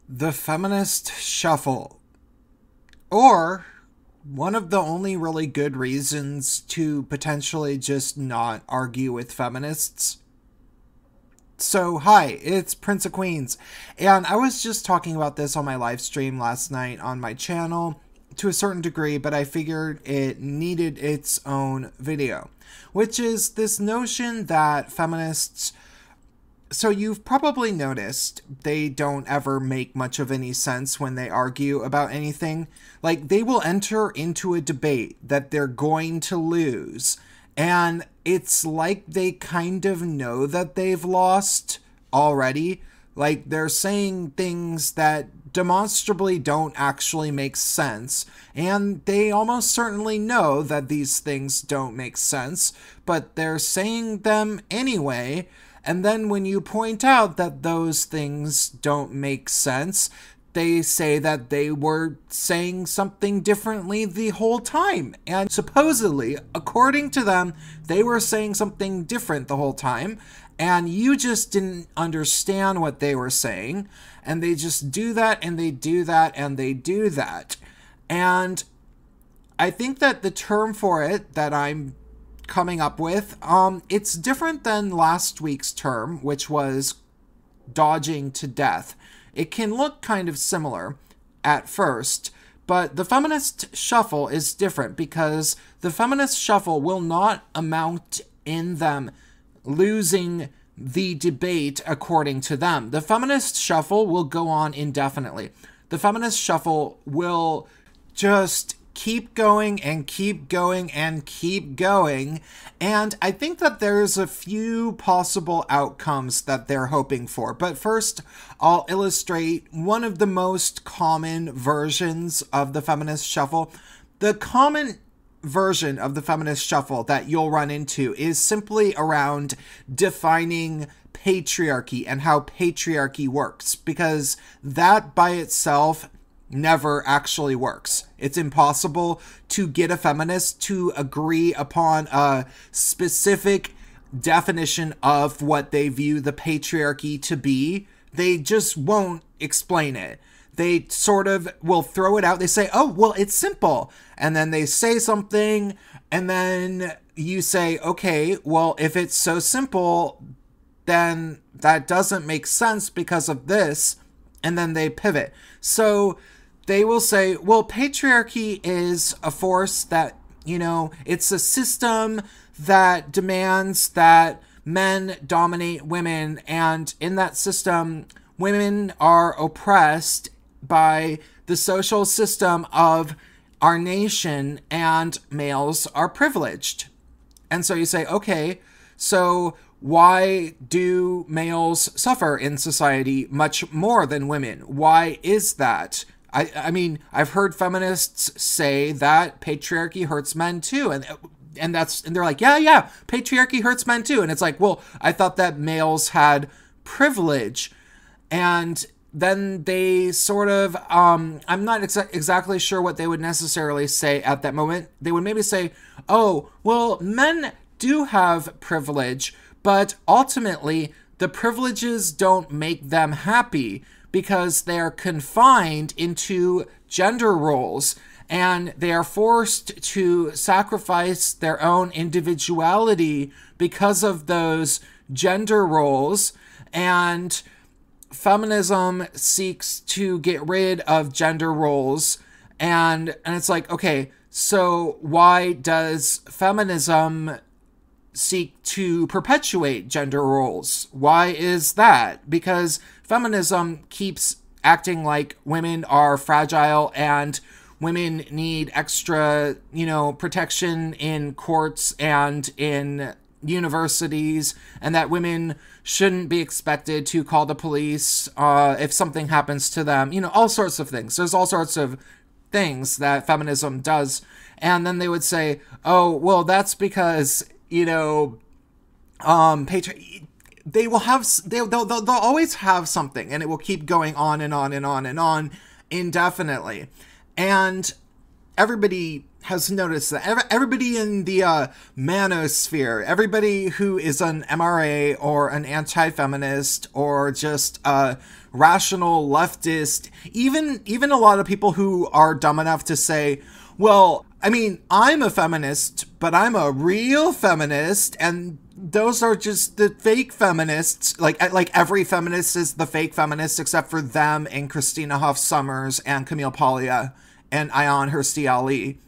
The feminist shuffle. Or one of the only really good reasons to potentially just not argue with feminists. So, hi, it's Prince of Queens, and I was just talking about this on my live stream last night on my channel to a certain degree, but I figured it needed its own video, which is this notion that feminists. So you've probably noticed they don't ever make much of any sense when they argue about anything. Like, they will enter into a debate that they're going to lose, and it's like they kind of know that they've lost already. Like, they're saying things that demonstrably don't actually make sense, and they almost certainly know that these things don't make sense, but they're saying them anyway. And then when you point out that those things don't make sense, they say that they were saying something differently the whole time. And supposedly, according to them, they were saying something different the whole time. And you just didn't understand what they were saying. And they just do that, and they do that, and they do that. And I think that the term for it that I'm coming up with, it's different than last week's term, which was dodging to death. It can look kind of similar at first, but the feminist shuffle is different because the feminist shuffle will not amount in them losing the debate according to them. The feminist shuffle will go on indefinitely. The feminist shuffle will just keep going and keep going and keep going. And I think that there's a few possible outcomes that they're hoping for. But first, I'll illustrate one of the most common versions of the feminist shuffle. The common version of the feminist shuffle that you'll run into is simply around defining patriarchy and how patriarchy works, because that by itself never actually works. It's impossible to get a feminist to agree upon a specific definition of what they view the patriarchy to be. They just won't explain it. They sort of will throw it out. They say, oh, well, it's simple. And then they say something, and then you say, okay, well, if it's so simple, then that doesn't make sense because of this. And then they pivot. So they will say, well, patriarchy is a force that, it's a system that demands that men dominate women. And in that system, women are oppressed by the social system of our nation, and males are privileged. And so you say, okay, so why do males suffer in society much more than women? Why is that? I mean, I've heard feminists say that patriarchy hurts men too, and they're like, yeah, patriarchy hurts men too, and it's like, well, I thought that males had privilege, and then they sort of, I'm not exactly sure what they would necessarily say at that moment. They would maybe say, oh, well, men do have privilege, but ultimately the privileges don't make them happy, because they are confined into gender roles, and they are forced to sacrifice their own individuality because of those gender roles. And feminism seeks to get rid of gender roles. And it's like, okay, so why does feminism seek to perpetuate gender roles? Why is that? Because feminism keeps acting like women are fragile and women need extra, protection in courts and in universities, and that women shouldn't be expected to call the police if something happens to them. All sorts of things. There's all sorts of things that feminism does. And then they would say, oh, well, that's because, they will have, they'll always have something, and it will keep going on and on and on and on indefinitely. And everybody has noticed that everybody in the manosphere, everybody who is an MRA or an anti-feminist or just a rational leftist, even a lot of people who are dumb enough to say, well, I mean, I'm a feminist, but I'm a real feminist, and those are just the fake feminists. Like every feminist is the fake feminist except for them and Christina Hoff Sommers and Camille Paglia and Ayaan Hirsi Ali.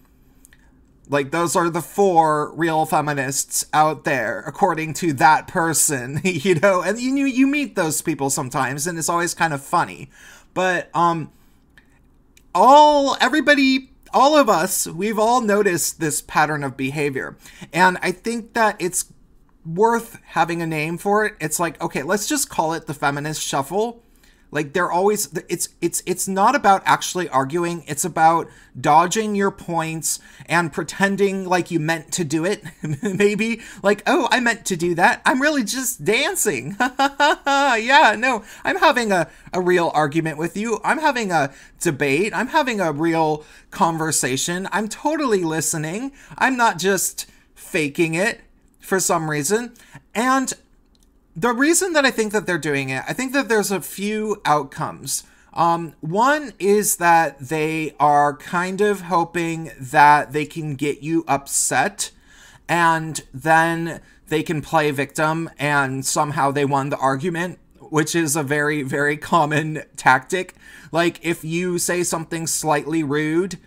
Like, those are the 4 real feminists out there, according to that person, you know? And you meet those people sometimes, and it's always kind of funny. But, all of us, we've all noticed this pattern of behavior. And I think that it's worth having a name for it. It's like, okay, let's just call it the feminist shuffle. Like, they're always, it's not about actually arguing. It's about dodging your points and pretending like you meant to do it. Maybe like, oh, I meant to do that. I'm really just dancing. Yeah, no, I'm having a real argument with you. I'm having a debate. I'm having a real conversation. I'm totally listening. I'm not just faking it for some reason. And the reason that I think that they're doing it, I think that there's a few outcomes. One is that they are kind of hoping that they can get you upset, and then they can play victim, and somehow they won the argument, which is a very, very common tactic. Like, if you say something slightly rude,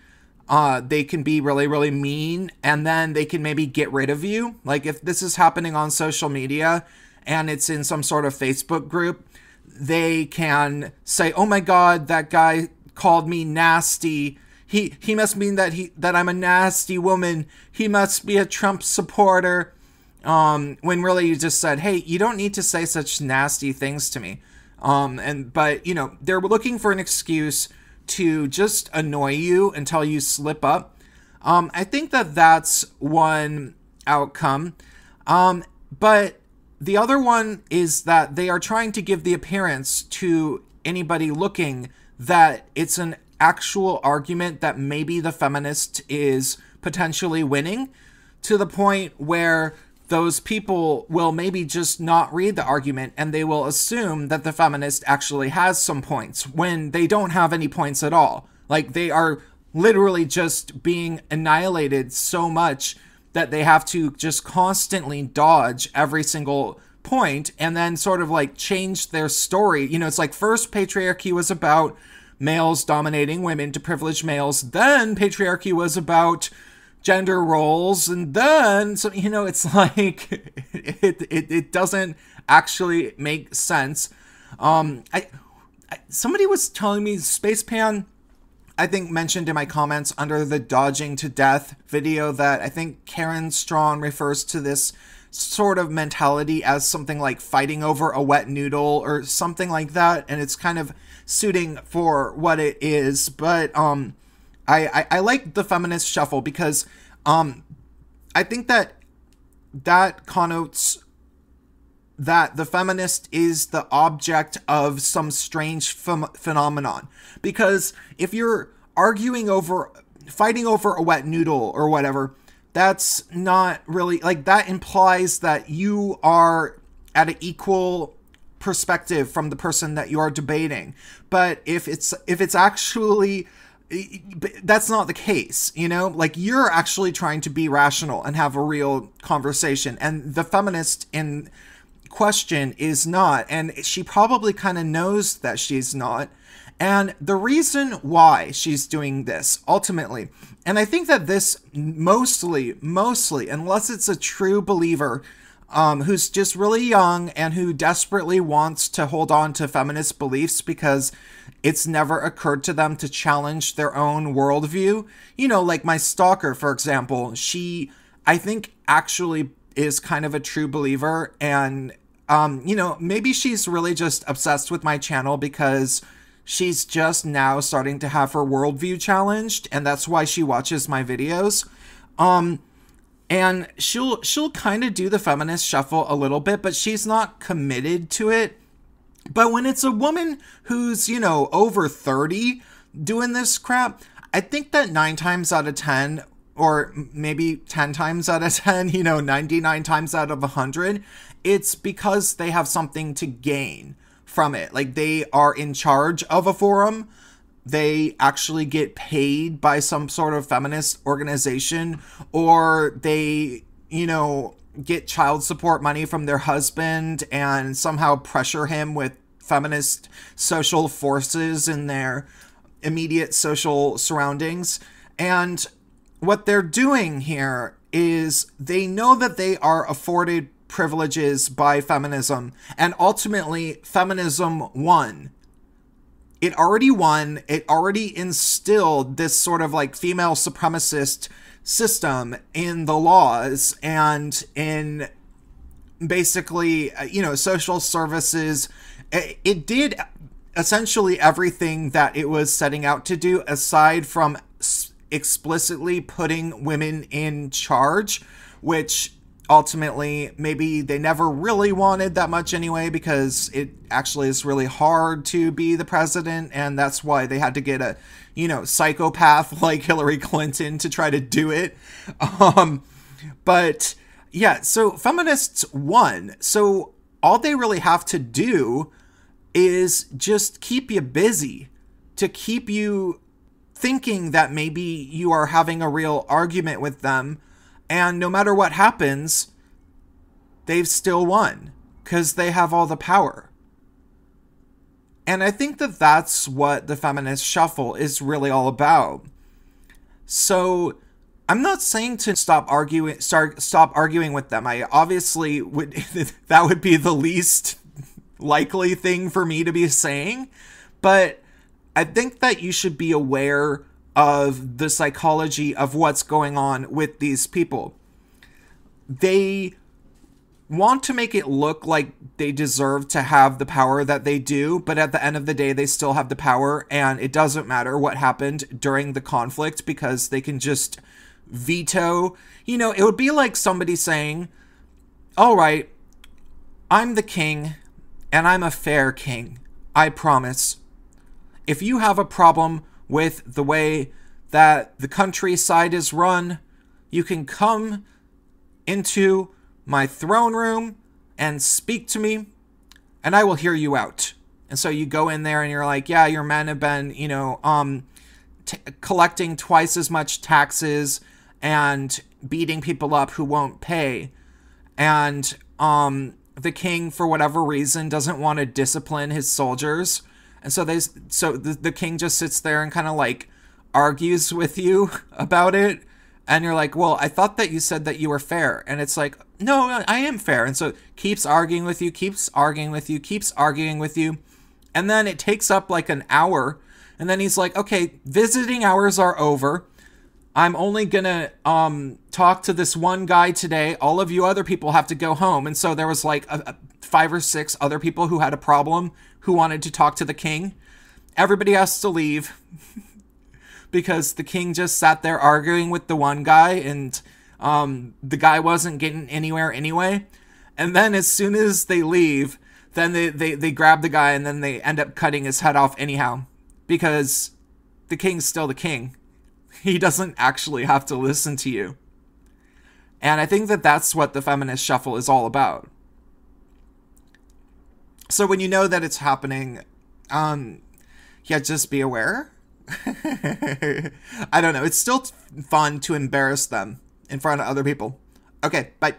they can be really, really mean, and then they can maybe get rid of you. Like, if this is happening on social media, and it's in some sort of Facebook group, they can say, oh my God, that guy called me nasty. He must mean that I'm a nasty woman. He must be a Trump supporter. When really you just said, hey, you don't need to say such nasty things to me. But you know, they're looking for an excuse to just annoy you until you slip up. I think that that's one outcome. But the other one is that they are trying to give the appearance to anybody looking that it's an actual argument that maybe the feminist is potentially winning, to the point where those people will maybe just not read the argument and they will assume that the feminist actually has some points when they don't have any points at all. Like, they are literally just being annihilated so much that they have to just constantly dodge every single point and then sort of like change their story. You know, it's like, first patriarchy was about males dominating women to privilege males. Then patriarchy was about gender roles. And then, so, you know, it's like, it doesn't actually make sense. Somebody was telling me, Spacepan, I think, mentioned in my comments under the Dodging to Death video, that I think Karen Strawn refers to this sort of mentality as something like fighting over a wet noodle or something like that. And it's kind of suiting for what it is. But I like the feminist shuffle because I think that connotes that the feminist is the object of some strange phenomenon. Because if you're fighting over a wet noodle or whatever, that's not really, like, that implies that you are at an equal perspective from the person that you are debating. But if it's actually, that's not the case, you know? Like, you're actually trying to be rational and have a real conversation, and the feminist in question is not, and she probably kind of knows that she's not. And the reason why she's doing this ultimately, and I think that this mostly, unless it's a true believer who's just really young and who desperately wants to hold on to feminist beliefs because it's never occurred to them to challenge their own worldview. You know, like my stalker, for example, she, I think, actually is kind of a true believer. And, you know, maybe she's really just obsessed with my channel because she's just now starting to have her worldview challenged, and that's why she watches my videos. And she'll kind of do the feminist shuffle a little bit, but she's not committed to it. But when it's a woman who's, you know, over 30 doing this crap, I think that 9 times out of 10, or maybe 10 times out of 10, 99 times out of 100, it's because they have something to gain from it. Like, they are in charge of a forum. They actually get paid by some sort of feminist organization, or they, get child support money from their husband and somehow pressure him with feminist social forces in their immediate social surroundings. And what they're doing here is they know that they are afforded privileges by feminism, and ultimately feminism won. It already won. It already instilled this sort of like female supremacist system in the laws and in basically, social services. It did essentially everything that it was setting out to do, aside from explicitly putting women in charge, which ultimately maybe they never really wanted that much anyway, because it actually is really hard to be the president, and that's why they had to get a psychopath like Hillary Clinton to try to do it. But yeah, so feminists won. So all they really have to do is just keep you busy, to keep you thinking that maybe you are having a real argument with them. And no matter what happens, they've still won because they have all the power. And I think that that's what the feminist shuffle is really all about. So I'm not saying to stop arguing with them. I obviously would, that would be the least likely thing for me to be saying. But I think that you should be aware of the psychology of what's going on with these people. They want to make it look like they deserve to have the power that they do, but at the end of the day, they still have the power, and it doesn't matter what happened during the conflict because they can just veto. It would be like somebody saying, all right, I'm the king, and I'm a fair king. I promise. If you have a problem with the way that the countryside is run, you can come into my throne room and speak to me, and I will hear you out. And so you go in there and you're like, yeah, your men have been, collecting twice as much taxes and beating people up who won't pay. And the king, for whatever reason, doesn't want to discipline his soldiers. And so the king just sits there and kind of like argues with you about it. And you're like, well, I thought that you said that you were fair. And it's like, no, I am fair. And so keeps arguing with you, keeps arguing with you, keeps arguing with you. And then it takes up like an hour. And then he's like, okay, visiting hours are over. I'm only gonna talk to this one guy today. All of you other people have to go home. And so there was like 5 or 6 other people who had a problem who wanted to talk to the king. Everybody has to leave because the king just sat there arguing with the one guy, and the guy wasn't getting anywhere anyway. And then as soon as they leave, then they grab the guy, and then they end up cutting his head off anyhow, because the king's still the king. He doesn't actually have to listen to you. And I think that that's what the feminist shuffle is all about. So when you know that it's happening, just be aware. I don't know. It's still fun to embarrass them in front of other people. Okay, bye.